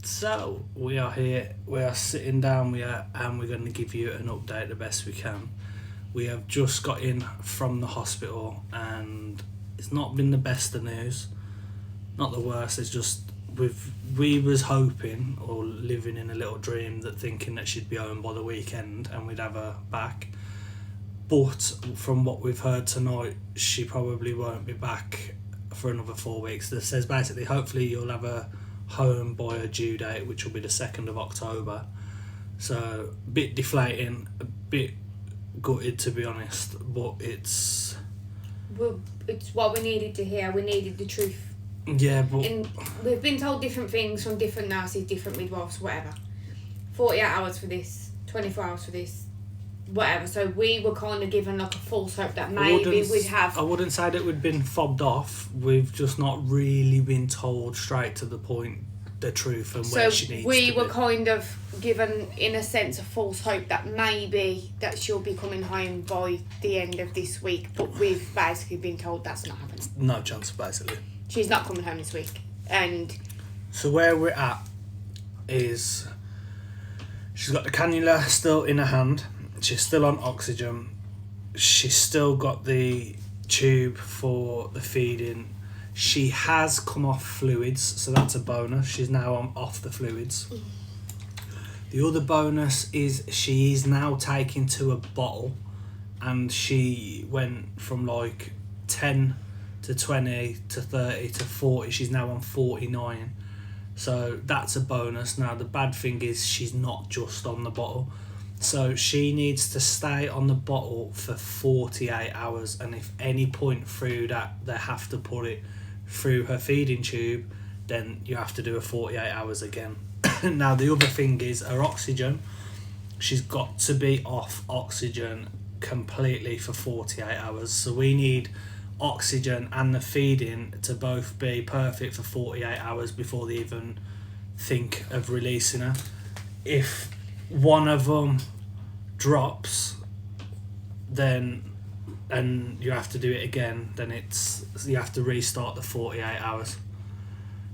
So we are here, we are sitting down, and we're going to give you an update the best we can. We have just got in from the hospital and it's not been the best of news, not the worst. It's just we was hoping or living in a little dream that thinking that she'd be home by the weekend and we'd have her back. But from what we've heard tonight, she probably won't be back for another 4 weeks. This says basically hopefully you'll have her home by her due date, which will be the 2nd of October. So a bit deflating, a bit gutted to be honest, but it's what we needed to hear. We needed the truth. Yeah, but we've been told different things from different nurses, different midwives, whatever. 48 hours for this, 24 hours for this, whatever. So we were kind of given like a false hope that maybe we'd have... I wouldn't say that we'd been fobbed off. We've just not really been told straight to the point the truth and where she needs to be. So we were kind of given, in a sense, a false hope that maybe that she'll be coming home by the end of this week, but we've basically been told that's not happening. No chance, basically. She's not coming home this week. And so where we're at is she's got the cannula still in her hand. She's still on oxygen. She's still got the tube for the feeding. She has come off fluids, so that's a bonus. She's now off the fluids. The other bonus is she is now taken to a bottle, and she went from like 10 to 20 to 30 to 40. She's now on 49. So that's a bonus. Now the bad thing is she's not just on the bottle. So she needs to stay on the bottle for 48 hours, and if any point through that they have to put it through her feeding tube, then you have to do a 48 hours again. Now the other thing is her oxygen. She's got to be off oxygen completely for 48 hours. So we need oxygen and the feeding to both be perfect for 48 hours before they even think of releasing her. If one of them drops, then and you have to do it again, then you have to restart the 48 hours.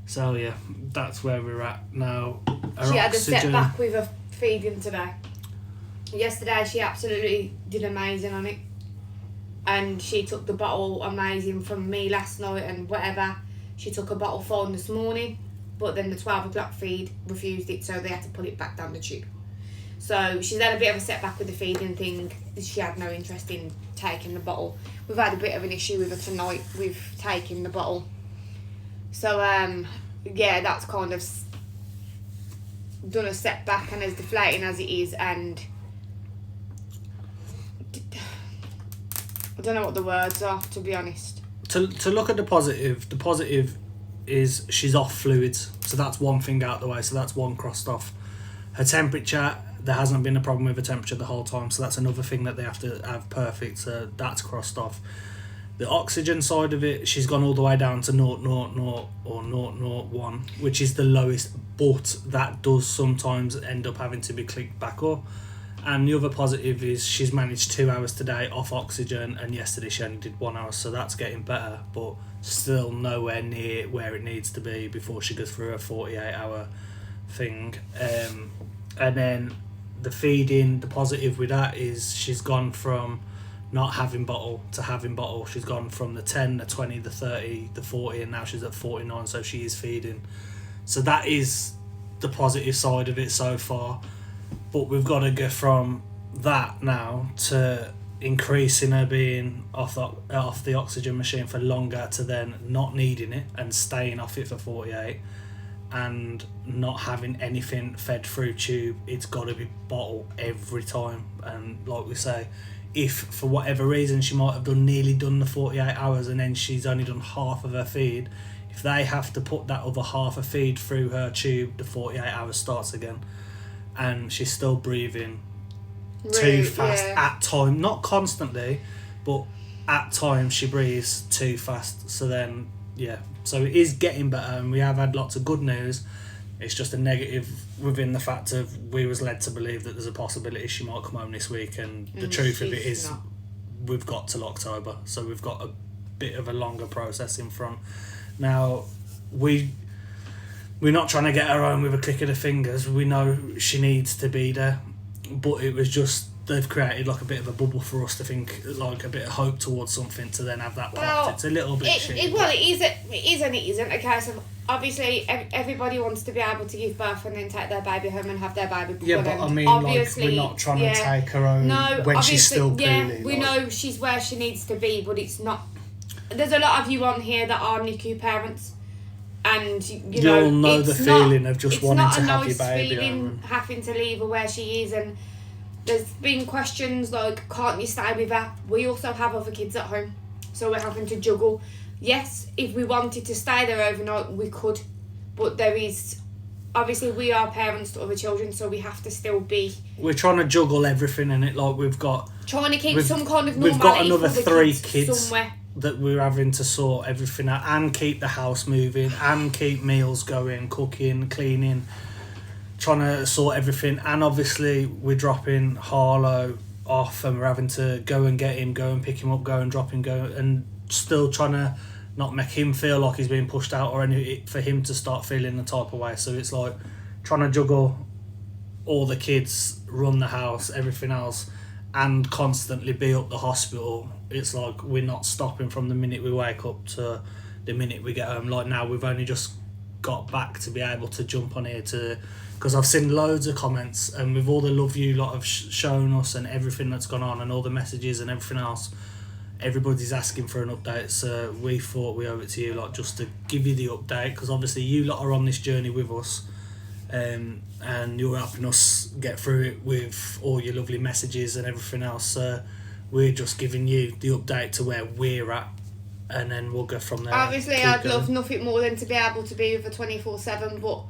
So yeah, that's where we're at now. She had a setback with her feeding today. Yesterday she absolutely did amazing on it, and she took the bottle amazing from me last night and whatever. She took a bottle fine this morning, but then the 12 o'clock feed refused it, so they had to put it back down the tube. So she's had a bit of a setback with the feeding thing. She had no interest in taking the bottle. We've had a bit of an issue with her tonight with taking the bottle. So yeah, that's kind of done a setback, and as deflating as it is, and I don't know what the words are, to be honest. To look at the positive is she's off fluids, so that's one thing out the way, so that's one crossed off. Her temperature, there hasn't been a problem with her temperature the whole time, so that's another thing that they have to have perfect, so that's crossed off. The oxygen side of it, she's gone all the way down to 0.00 or 0.01, which is the lowest, but that does sometimes end up having to be clicked back up. And the other positive is she's managed 2 hours today off oxygen, and yesterday she only did 1 hour, so that's getting better, but still nowhere near where it needs to be before she goes through a 48 hour thing. And then the feeding, the positive with that is she's gone from not having bottle to having bottle. She's gone from the 10, the 20, the 30, the 40, and now she's at 49, so she is feeding. So that is the positive side of it so far. But we've got to go from that now to increasing her being off the oxygen machine for longer, to then not needing it and staying off it for 48, and not having anything fed through tube. It's got to be bottle every time. And like we say, if for whatever reason she might have nearly done the 48 hours and then she's only done half of her feed, if they have to put that other half of feed through her tube, the 48 hours starts again. And she's still breathing too fast at time, not constantly, but at times she breathes too fast. So then so it is getting better, and we have had lots of good news. It's just a negative within the fact of we was led to believe that there's a possibility she might come home this week, and the truth of it is we've got till October, so we've got a bit of a longer process in front. Now we're not trying to get her home with a click of the fingers. We know she needs to be there, but it was just they've created like a bit of a bubble for us to think like a bit of hope towards something to then have that part. It's a little bit shitty. Well, it is and it isn't a case of obviously everybody wants to be able to give birth and then take their baby home and have their baby. Yeah, but I mean, obviously, like, we're not trying to take her home when she's still poorly. Yeah, we know she's where she needs to be, but it's not. There's a lot of you on here that are Nicu parents. And you'll know the feeling of just wanting to have your baby home. Having to leave her where she is, and there's been questions like, can't you stay with her? We also have other kids at home, so we're having to juggle. Yes, if we wanted to stay there overnight, we could, but there is obviously we are parents to other children, so we have to still be. We're trying to juggle everything in it, like we've got. Trying to keep some kind of normality. We've got another for the 3 kids somewhere. That we're having to sort everything out and keep the house moving and keep meals going, cooking, cleaning, trying to sort everything. And obviously we're dropping Harlow off and we're having to go and get him, go and pick him up, go and drop him, go and still trying to not make him feel like he's being pushed out or anything for him to start feeling the type of way. So it's like trying to juggle all the kids, run the house, everything else, and constantly be up the hospital. It's like we're not stopping from the minute we wake up to the minute we get home. Like now we've only just got back to be able to jump on here to, because I've seen loads of comments and with all the love you lot have shown us and everything that's gone on and all the messages and everything else, everybody's asking for an update. So we thought we owe it to you lot just to give you the update, because obviously you lot are on this journey with us. And you're helping us get through it with all your lovely messages and everything else. So we're just giving you the update to where we're at, and then we'll go from there. Obviously, I'd love nothing more than to be able to be with her 24/7, but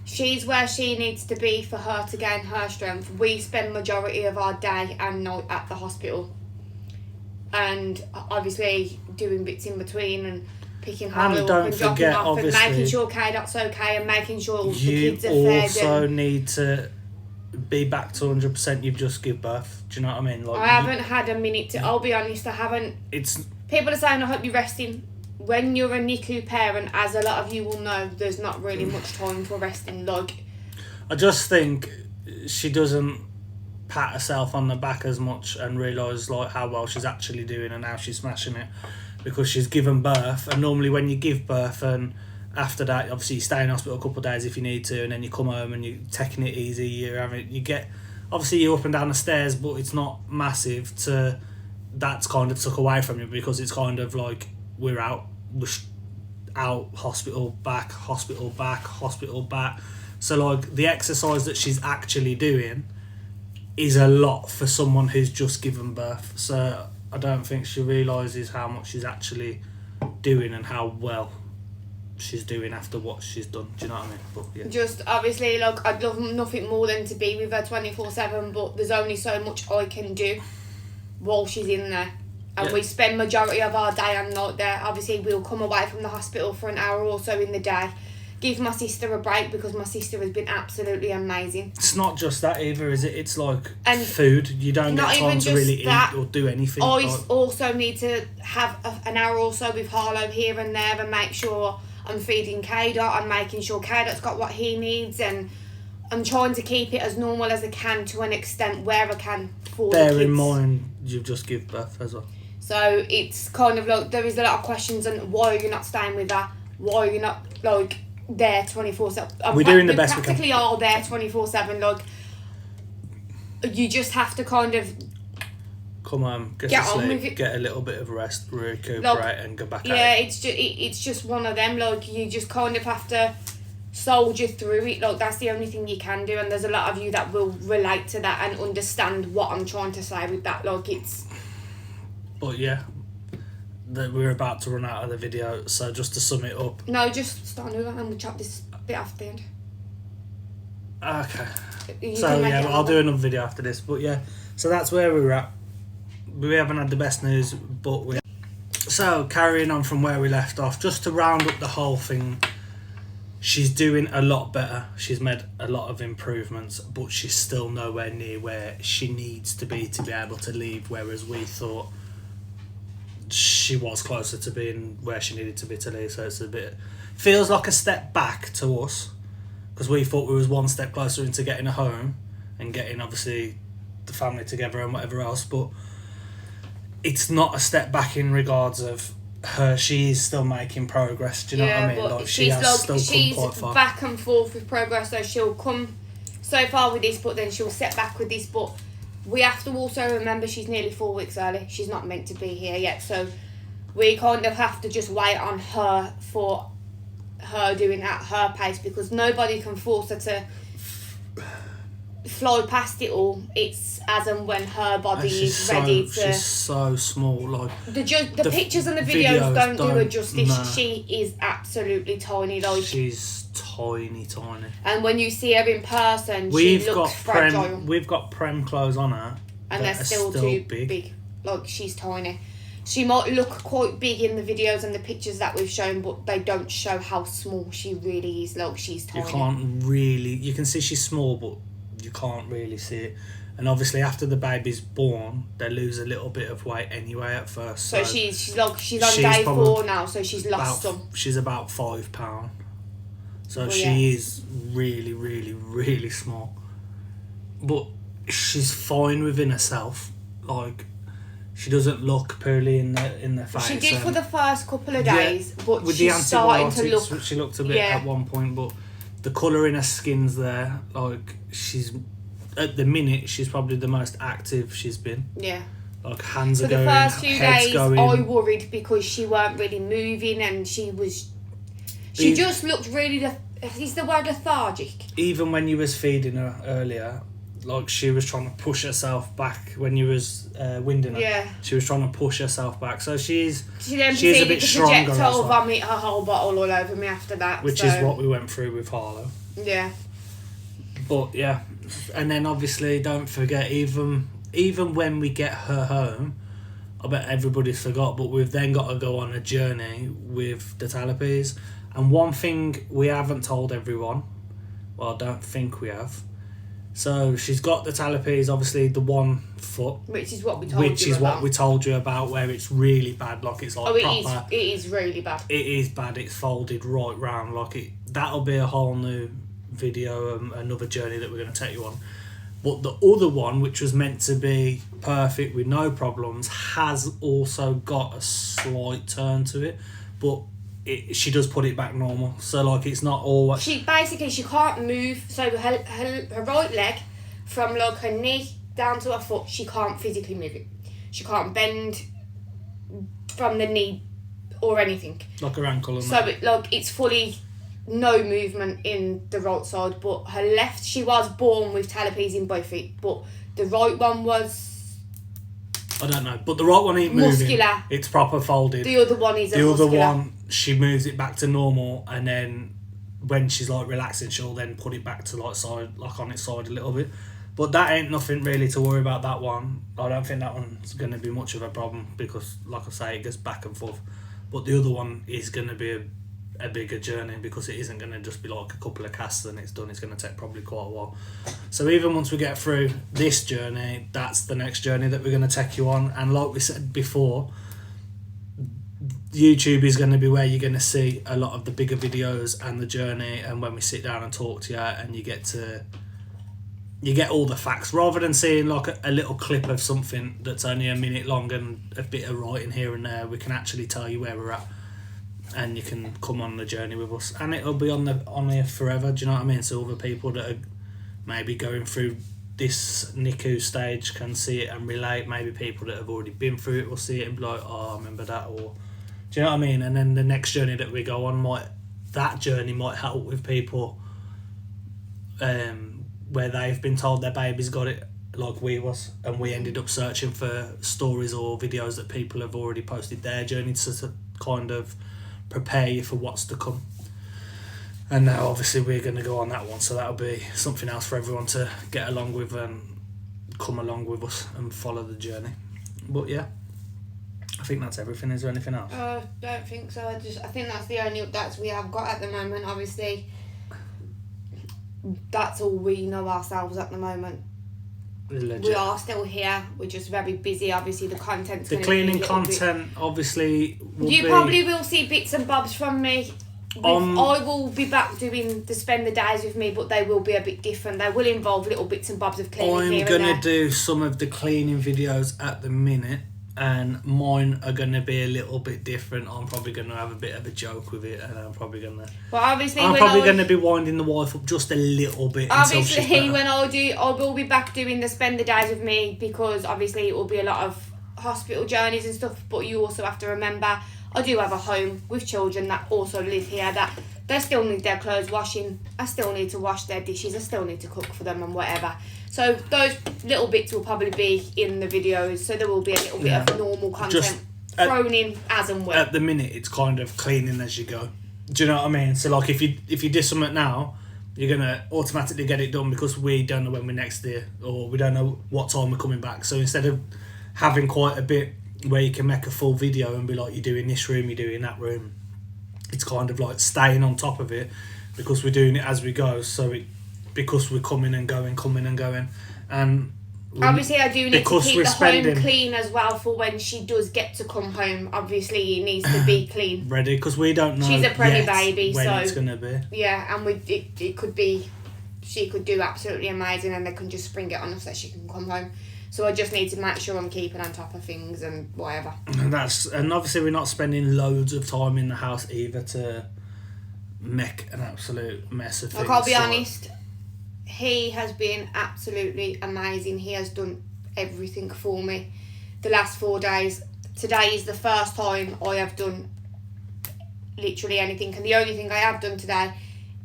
she's where she needs to be for her to gain her strength. We spend majority of our day and night at the hospital, and obviously doing bits in between and picking her up and dropping off and making sure K-Dot's okay and making sure the kids are fed. You also need to be back to 100%. You've just give birth. Do you know what I mean? Like, I haven't had a minute to. I'll be honest. I haven't. People are saying I hope you're resting. When you're a Nicu parent, as a lot of you will know, there's not really much time for resting. Like, I just think she doesn't pat herself on the back as much and realise like how well she's actually doing and how she's smashing it, because she's given birth. And normally when you give birth and after that, obviously you stay in hospital a couple of days if you need to, and then you come home and you're taking it easy. You get obviously you're up and down the stairs, but it's not massive. That's kind of took away from you, because it's kind of like we're out, hospital back. So like the exercise that she's actually doing is a lot for someone who's just given birth. So I don't think she realises how much she's actually doing and how well she's doing after what she's done. Do you know what I mean? But yeah. Just obviously, like, I'd love nothing more than to be with her 24/7, but there's only so much I can do while she's in there. And we spend majority of our day and night there. Obviously, we'll come away from the hospital for an hour or so in the day, give my sister a break, because my sister has been absolutely amazing. It's not just that either, is it? It's like food. You don't get time to really eat or do anything. I also need to have an hour or so with Harlow here and there and make sure I'm feeding K-Dot. I'm making sure K-Dot's got what he needs, and I'm trying to keep it as normal as I can to an extent where I can for the kids. Bear in mind, you've just given birth as well. So it's kind of like there is a lot of questions on why are you not staying with her? Why are you not like there 24/7? We're doing the best we can. Practically all there 24/7. Like, you just have to kind of come home, get to sleep, get a little bit of rest, recuperate, and go back out. Yeah, it's just one of them. Like, you just kind of have to soldier through it. Like, that's the only thing you can do. And there's a lot of you that will relate to that and understand what I'm trying to say with that. Like, it's. But yeah, we're about to run out of the video. So just to sum it up. No, just start over and we'll chop this bit after the end. Okay. So yeah, I'll do another video after this. But yeah, so that's where we're at. We haven't had the best news, but we. So carrying on from where we left off, just to round up the whole thing, she's doing a lot better. She's made a lot of improvements, but she's still nowhere near where she needs to be able to leave. Whereas we thought she was closer to being where she needed to be to leave. So it's a bit. feels like a step back to us, because we thought we was one step closer into getting a home and getting obviously the family together and whatever else, but it's not a step back in regards of her. She is still making progress. Do you know what I mean? But She has still come quite far. She's back and forth with progress, so she'll come so far with this, but then she'll set back with this. But we have to also remember she's nearly 4 weeks early. She's not meant to be here yet, so we kind of have to just wait on her for her doing at her pace, because nobody can force her to fly past it all. It's as and when her body is ready to. She's so small. Like the pictures and the videos don't do her justice. No. She is absolutely tiny. Like she's tiny. And when you see her in person, she looks fragile. We've got prem clothes on her, and they're still too big. Like, she's tiny. She might look quite big in the videos and the pictures that we've shown, but they don't show how small she really is. Like, she's tiny. You can see she's small, but you can't really see it. And obviously after the baby's born, they lose a little bit of weight anyway at first. So she's on day 4 now, so she's lost some. She's about £5. So she is really, really, really small. But she's fine within herself. Like, she doesn't look poorly in the face. She did for the first couple of days, but with she's starting to look. She looked a bit at one point, but the colour in her skin's there. Like, she's at the minute, she's probably the most active she's been. Yeah. Like, hands are going, for the first few days, going. I worried because she weren't really moving and she just looked really. Is the word lethargic? Even when you was feeding her earlier, like, she was trying to push herself back when you was winding her. Yeah. She was trying to push herself back. So she's a bit stronger. Projectile vomit her whole bottle all over me after that. Which is what we went through with Harlow. Yeah. But yeah, and then obviously don't forget, even when we get her home, I bet everybody's forgot, but we've then got to go on a journey with the talipes. And one thing we haven't told everyone, well, I don't think we have. So she's got the talipes, obviously the 1 foot, which is what we told you about, where it's really bad. Like, it's like proper. It is really bad. It is bad. It's folded right round. Like, that'll be a whole new video, another journey that we're going to take you on. But the other one, which was meant to be perfect with no problems, has also got a slight turn to it, but she does put it back normal. So, like, it's not always... She can't move. So her right leg, from like her knee down to her foot, she can't physically move it. She can't bend from the knee or anything. Like her ankle and so that. It's fully no movement in the right side. But her left, she was born with talipes in both feet. But the right one was... I don't know, but the right one ain't moving. Muscular. It's proper folded. The other one is the other one, she moves it back to normal, and then when she's like relaxing, she'll then put it back to like on its side a little bit. But that ain't nothing really to worry about. That one, I don't think that one's going to be much of a problem, because, like I say, it goes back and forth. But the other one is going to be a bigger journey, because it isn't going to just be like a couple of casts and it's done. It's going to take probably quite a while. So even once we get through this journey, that's the next journey that we're going to take you on. And like we said before, YouTube is going to be where you're going to see a lot of the bigger videos and the journey, and when we sit down and talk to you, and you get all the facts, rather than seeing like a little clip of something that's only a minute long and a bit of writing here and there. We can actually tell you where we're at, and you can come on the journey with us, and it'll be on here forever. Do you know what I mean? So other people that are maybe going through this Nicu stage can see it and relate. Maybe people that have already been through it will see it and be like, oh, I remember that. Or, do you know what I mean? And then the next journey that we go on might help with people where they've been told their baby's got it, like we was, and we ended up searching for stories or videos that people have already posted their journey to kind of prepare you for what's to come. And now obviously we're going to go on that one, so that'll be something else for everyone to get along with and come along with us and follow the journey. But yeah, I think that's everything. Is there anything else? Don't think so. I think that's the only updates we have got at the moment. Obviously, that's all we know ourselves at the moment. Legit. We are still here. We're just very busy. Obviously, the content's the cleaning content obviously probably will see bits and bobs from me I will be back doing the spend the days with me, but they will be a bit different. They will involve little bits and bobs of cleaning. I'm gonna do some of the cleaning videos at the minute, and mine are gonna be a little bit different. I'm probably gonna have a bit of a joke with it, and I'm probably gonna be winding the wife up just a little bit. Obviously, when I will be back doing the spend the days with me, because obviously it will be a lot of hospital journeys and stuff. But you also have to remember, I do have a home with children that also live here, that they still need their clothes washing. I still need to wash their dishes. I still need to cook for them and whatever. So those little bits will probably be in the videos. So there will be a little bit of normal content thrown in as and when. At the minute, it's kind of cleaning as you go. Do you know what I mean? So like if you do something now, you're gonna automatically get it done because we don't know when we're next there, or we don't know what time we're coming back. So instead of having quite a bit where you can make a full video and be like, you're doing this room, you're doing that room, it's kind of like staying on top of it because we're doing it as we go. So because we're coming and going, and obviously I do need to keep the home clean as well for when she does get to come home. Obviously it needs to be clean, ready, because we don't know she's a pregnant baby, when so it's gonna be. Yeah, and it could be, she could do absolutely amazing and they can just spring it on us that she can come home. So I just need to make sure I'm keeping on top of things and whatever. And obviously we're not spending loads of time in the house either to make an absolute mess of things. I can't be honest, he has been absolutely amazing. He has done everything for me the last 4 days. Today is the first time I have done literally anything, and the only thing I have done today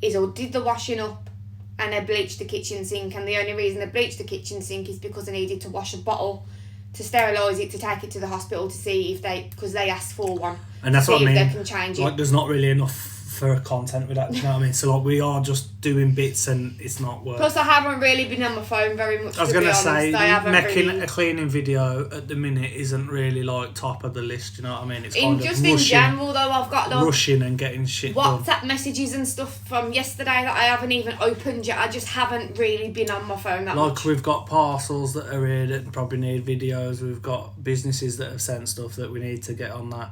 is I did the washing up and I bleached the kitchen sink, and the only reason I bleached the kitchen sink is because I needed to wash a bottle to sterilise it, to take it to the hospital to see if because they asked for one, and that's what I mean, they can change it. Like there's not really enough for content with that, you know what I mean? So like we are just doing bits and it's not work. Plus I haven't really been on my phone very much, I was going to say, making really... a cleaning video at the minute isn't really like top of the list, you know what I mean? It's kind of just rushing, in general though, I've got like rushing and getting shit WhatsApp done. messages and stuff from yesterday that I haven't even opened yet. I just haven't really been on my phone that much. Like we've got parcels that are here that probably need videos. We've got businesses that have sent stuff that we need to get on that.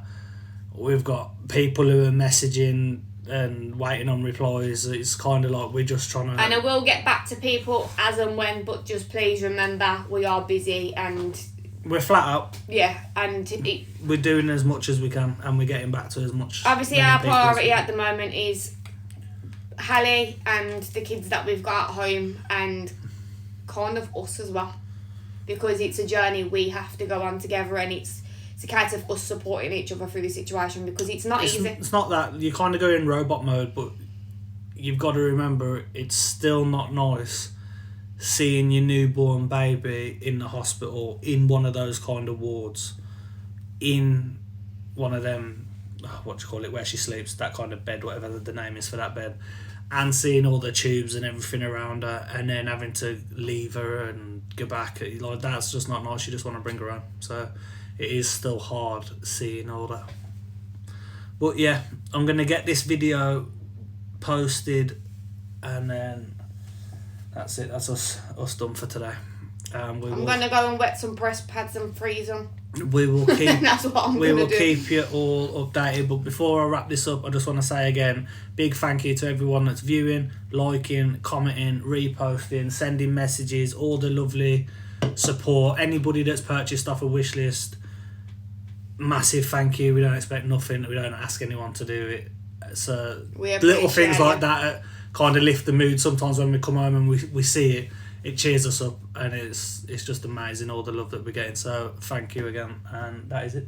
We've got people who are messaging and waiting on replies. It's kind of like we're just trying to... And I will get back to people as and when, but just please remember we are busy and... We're flat out. Yeah, and... We're doing as much as we can and we're getting back to as much... Obviously our priority at the moment is Hallie and the kids that we've got at home, and kind of us as well. Because it's a journey we have to go on together, and it's a case of us supporting each other through the situation, because it's not easy. It's not that you kind of go in robot mode, but you've got to remember it's still not nice seeing your newborn baby in the hospital in one of those kind of wards, in one of them, where she sleeps, that kind of bed, whatever the name is for that bed, and seeing all the tubes and everything around her, and then having to leave her and go back. Like, that's just not nice. You just want to bring her home. So it is still hard seeing all that. But yeah, I'm going to get this video posted, and then that's it. That's us done for today. I'm going to go and wet some breast pads and freeze them. We will keep. That's what I'm going to do. We will keep you all updated. But before I wrap this up, I just want to say again, big thank you to everyone that's viewing, liking, commenting, reposting, sending messages, all the lovely support. Anybody that's purchased off a wish list, massive thank you. We don't expect nothing. We don't ask anyone to do it. So little things like that kind of lift the mood sometimes when we come home and we see it. It cheers us up, and it's just amazing, all the love that we're getting. So thank you again, and that is it.